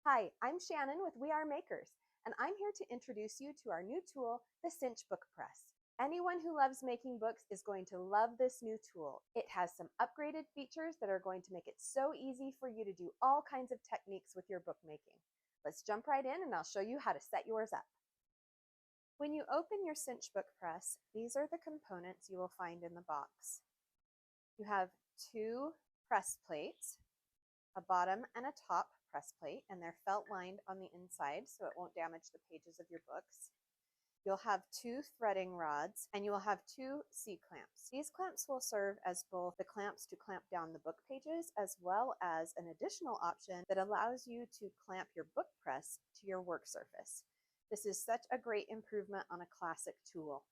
Hi, I'm Shannon with We Are Makers, and I'm here to introduce you to our new tool, the Cinch Book Press. Anyone who loves making books is going to love this new tool. It has some upgraded features that are going to make it so easy for you to do all kinds of techniques with your bookmaking. Let's jump right in and I'll show you how to set yours up. When you open your Cinch Book Press, these are the components you will find in the box. You have two press plates, a bottom and a top press plate, and they're felt lined on the inside so it won't damage the pages of your books. You'll have two threading rods and you will have two C-clamps. These clamps will serve as both the clamps to clamp down the book pages as well as an additional option that allows you to clamp your book press to your work surface. This is such a great improvement on a classic tool.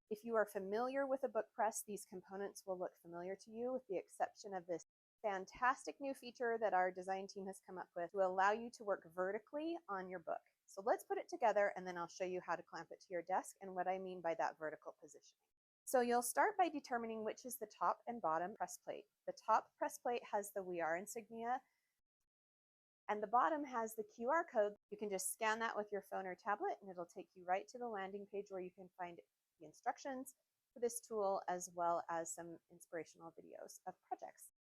If you are familiar with a book press, these components will look familiar to you with the exception of this fantastic new feature that our design team has come up with to allow you to work vertically on your book. So let's put it together and then I'll show you how to clamp it to your desk and what I mean by that vertical positioning. So you'll start by determining which is the top and bottom press plate. The top press plate has the We Are insignia and the bottom has the QR code. You can just scan that with your phone or tablet and it'll take you right to the landing page where you can find the instructions for this tool as well as some inspirational videos of projects.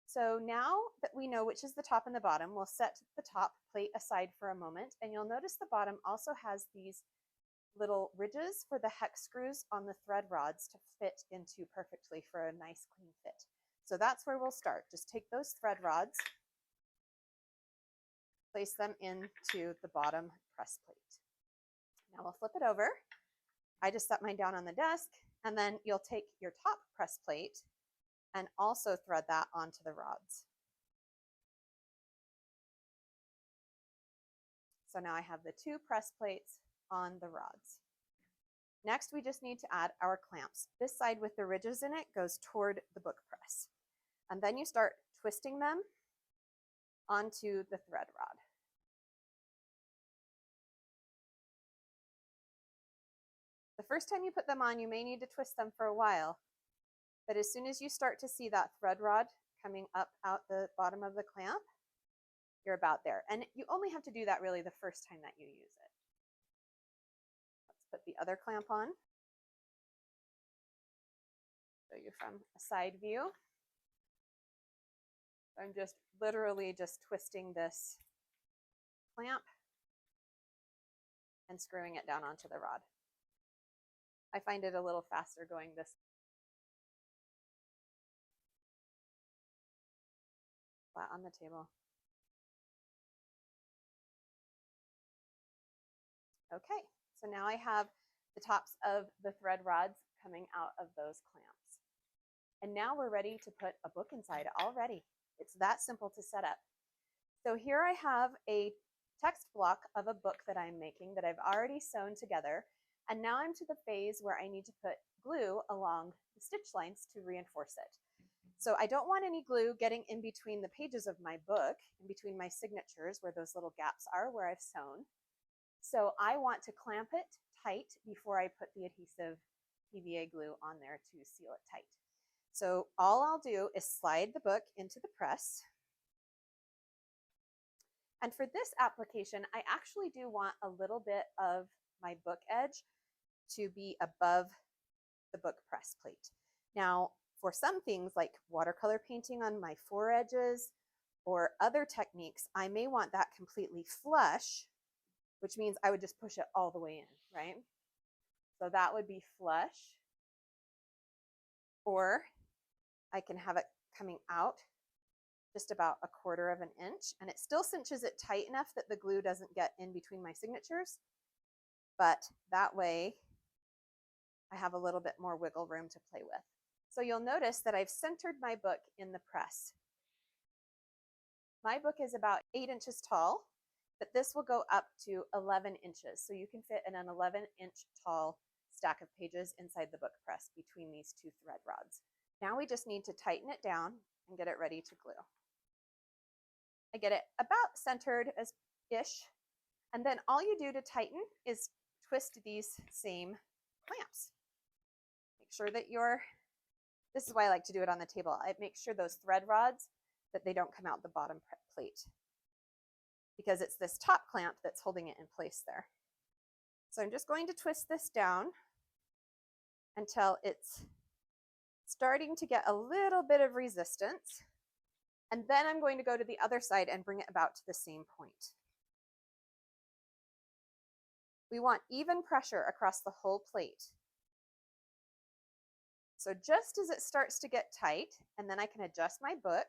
So now that we know which is the top and the bottom, we'll set the top plate aside for a moment, and you'll notice the bottom also has these little ridges for the hex screws on the thread rods to fit into perfectly for a nice clean fit. So that's where we'll start. Just take those thread rods, place them into the bottom press plate. Now we'll flip it over. I just set mine down on the desk, and then you'll take your top press plate and also thread that onto the rods. So now I have the two press plates on the rods. Next, we just need to add our clamps. This side with the ridges in it goes toward the book press. And then you start twisting them onto the thread rod. The first time you put them on, you may need to twist them for a while, but as soon as you start to see that thread rod coming up out the bottom of the clamp, you're about there. And you only have to do that really the first time that you use it. Let's put the other clamp on. Show you from a side view. I'm just literally just twisting this clamp and screwing it down onto the rod. I find it a little faster going this flat on the table. Okay, so now I have the tops of the thread rods coming out of those clamps. And now we're ready to put a book inside already. It's that simple to set up. So here I have a text block of a book that I'm making that I've already sewn together. And now I'm to the phase where I need to put glue along the stitch lines to reinforce it. So I don't want any glue getting in between the pages of my book, in between my signatures where those little gaps are where I've sewn. So I want to clamp it tight before I put the adhesive PVA glue on there to seal it tight. So all I'll do is slide the book into the press. And for this application, I actually do want a little bit of my book edge to be above the book press plate. Now, for some things like watercolor painting on my foredges or other techniques, I may want that completely flush, which means I would just push it all the way in, right? So that would be flush. Or I can have it coming out just about 1/4 of an inch, and it still cinches it tight enough that the glue doesn't get in between my signatures, but that way I have a little bit more wiggle room to play with. So you'll notice that I've centered my book in the press. My book is about 8 inches tall, but this will go up to 11 inches. So you can fit in an 11-inch tall stack of pages inside the book press between these two thread rods. Now we just need to tighten it down and get it ready to glue. I get it about centered-ish, and then all you do to tighten is twist these same clamps. Make sure that this is why I like to do it on the table. I make sure those thread rods, that they don't come out the bottom plate, because it's this top clamp that's holding it in place there. So I'm just going to twist this down until it's starting to get a little bit of resistance. And then I'm going to go to the other side and bring it about to the same point. We want even pressure across the whole plate. So just as it starts to get tight, and then I can adjust my book.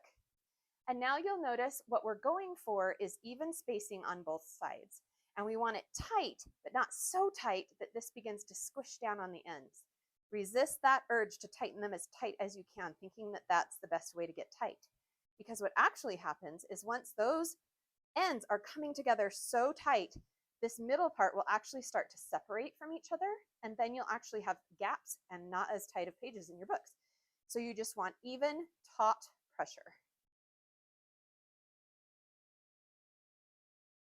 And now you'll notice what we're going for is even spacing on both sides. And we want it tight, but not so tight that this begins to squish down on the ends. Resist that urge to tighten them as tight as you can, thinking that that's the best way to get tight. Because what actually happens is once those ends are coming together so tight, this middle part will actually start to separate from each other, and then you'll actually have gaps and not as tight of pages in your books. So you just want even, taut pressure.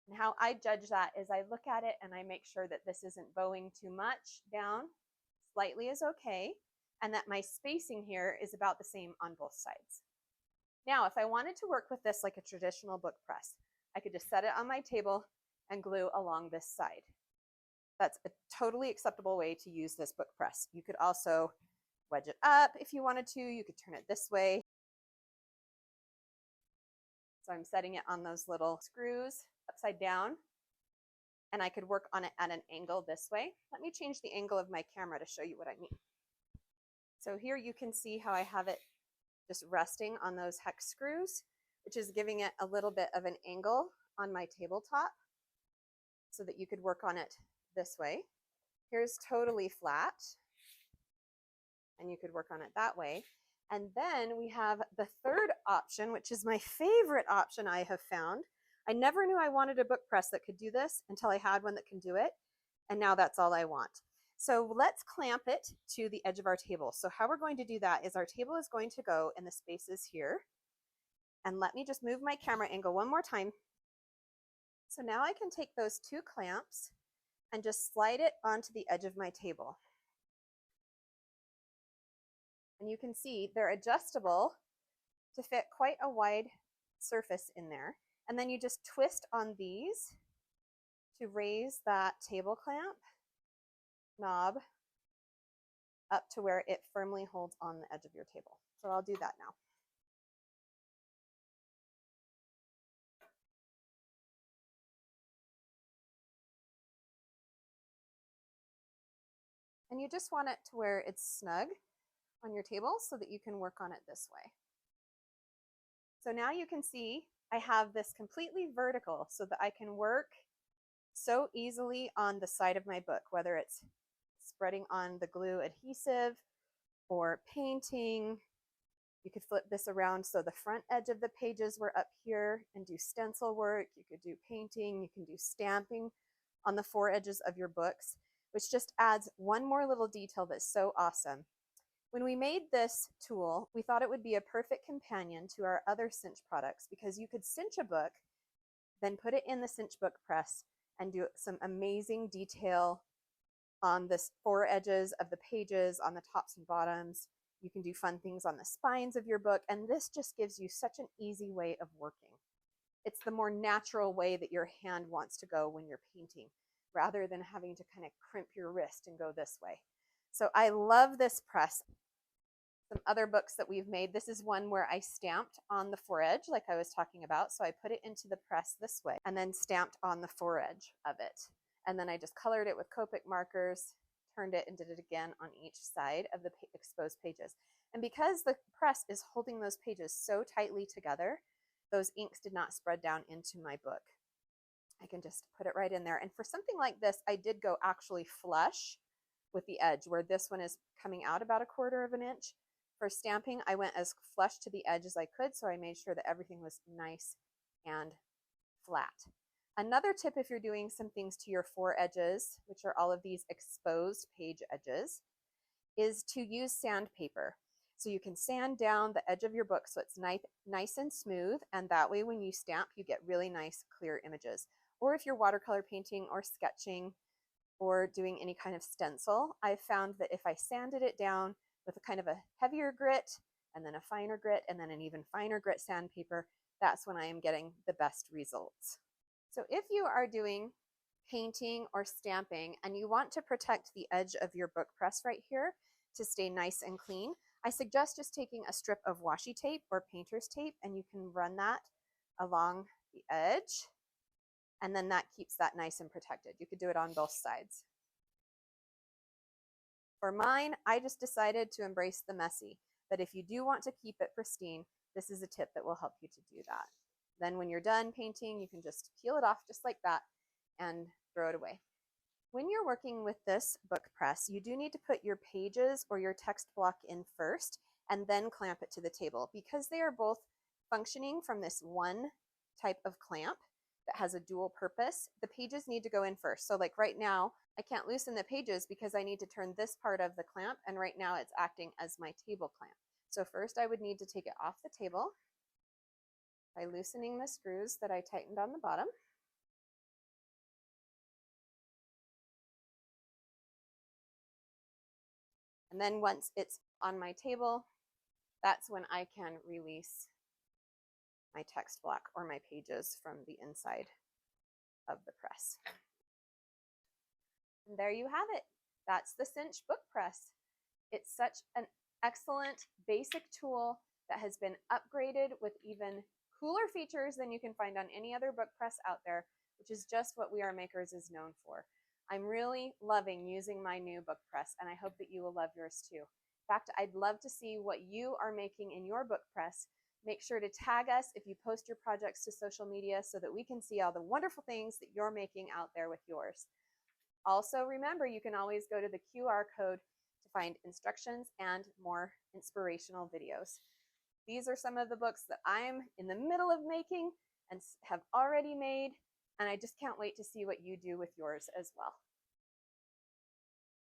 And how I judge that is I look at it and I make sure that this isn't bowing too much down. Slightly is okay, and that my spacing here is about the same on both sides. Now, if I wanted to work with this like a traditional book press, I could just set it on my table and glue along this side. That's a totally acceptable way to use this book press. You could also wedge it up if you wanted to. You could turn it this way. So I'm setting it on those little screws upside down, and I could work on it at an angle this way. Let me change the angle of my camera to show you what I mean. So here you can see how I have it just resting on those hex screws, which is giving it a little bit of an angle on my tabletop so that you could work on it this way. Here's totally flat, and you could work on it that way. And then we have the third option, which is my favorite option I have found. I never knew I wanted a book press that could do this until I had one that can do it, and now that's all I want. So let's clamp it to the edge of our table. So how we're going to do that is our table is going to go in the spaces here. And let me just move my camera angle one more time. So now I can take those two clamps and just slide it onto the edge of my table. And you can see they're adjustable to fit quite a wide surface in there. And then you just twist on these to raise that table clamp knob up to where it firmly holds on the edge of your table. So I'll do that now. And you just want it to where it's snug on your table so that you can work on it this way. So now you can see I have this completely vertical so that I can work so easily on the side of my book, whether it's spreading on the glue adhesive or painting. You could flip this around so the front edge of the pages were up here and do stencil work. You could do painting, you can do stamping on the four edges of your books, which just adds one more little detail that's so awesome. When we made this tool, we thought it would be a perfect companion to our other Cinch products because you could cinch a book, then put it in the Cinch Book Press and do some amazing detail on the four edges of the pages, on the tops and bottoms. You can do fun things on the spines of your book, and this just gives you such an easy way of working. It's the more natural way that your hand wants to go when you're painting, rather than having to kind of crimp your wrist and go this way. So I love this press. Some other books that we've made, this is one where I stamped on the foredge like I was talking about. So I put it into the press this way and then stamped on the foredge of it. And then I just colored it with Copic markers, turned it and did it again on each side of the exposed pages. And because the press is holding those pages so tightly together, those inks did not spread down into my book. I can just put it right in there. And for something like this, I did go actually flush with the edge, where this one is coming out about 1/4 of an inch. For stamping, I went as flush to the edge as I could, so I made sure that everything was nice and flat. Another tip if you're doing some things to your four edges, which are all of these exposed page edges, is to use sandpaper. So you can sand down the edge of your book so it's nice and smooth, and that way when you stamp, you get really nice, clear images. Or if you're watercolor painting or sketching or doing any kind of stencil, I've found that if I sanded it down with a kind of a heavier grit and then a finer grit and then an even finer grit sandpaper, that's when I am getting the best results. So if you are doing painting or stamping and you want to protect the edge of your book press right here to stay nice and clean, I suggest just taking a strip of washi tape or painter's tape and you can run that along the edge, and then that keeps that nice and protected. You could do it on both sides. For mine, I just decided to embrace the messy, but if you do want to keep it pristine, this is a tip that will help you to do that. Then when you're done painting, you can just peel it off just like that and throw it away. When you're working with this book press, you do need to put your pages or your text block in first and then clamp it to the table. Because they are both functioning from this one type of clamp that has a dual purpose, the pages need to go in first. So like right now, I can't loosen the pages because I need to turn this part of the clamp, and right now it's acting as my table clamp. So first I would need to take it off the table by loosening the screws that I tightened on the bottom. And then once it's on my table, that's when I can release my text block or my pages from the inside of the press. And there you have it. That's the Cinch Book Press. It's such an excellent basic tool that has been upgraded with even cooler features than you can find on any other book press out there, which is just what We Are Makers is known for. I'm really loving using my new book press, and I hope that you will love yours too. In fact, I'd love to see what you are making in your book press. Make sure to tag us if you post your projects to social media so that we can see all the wonderful things that you're making out there with yours. Also, remember, you can always go to the QR code to find instructions and more inspirational videos. These are some of the books that I'm in the middle of making and have already made, and I just can't wait to see what you do with yours as well.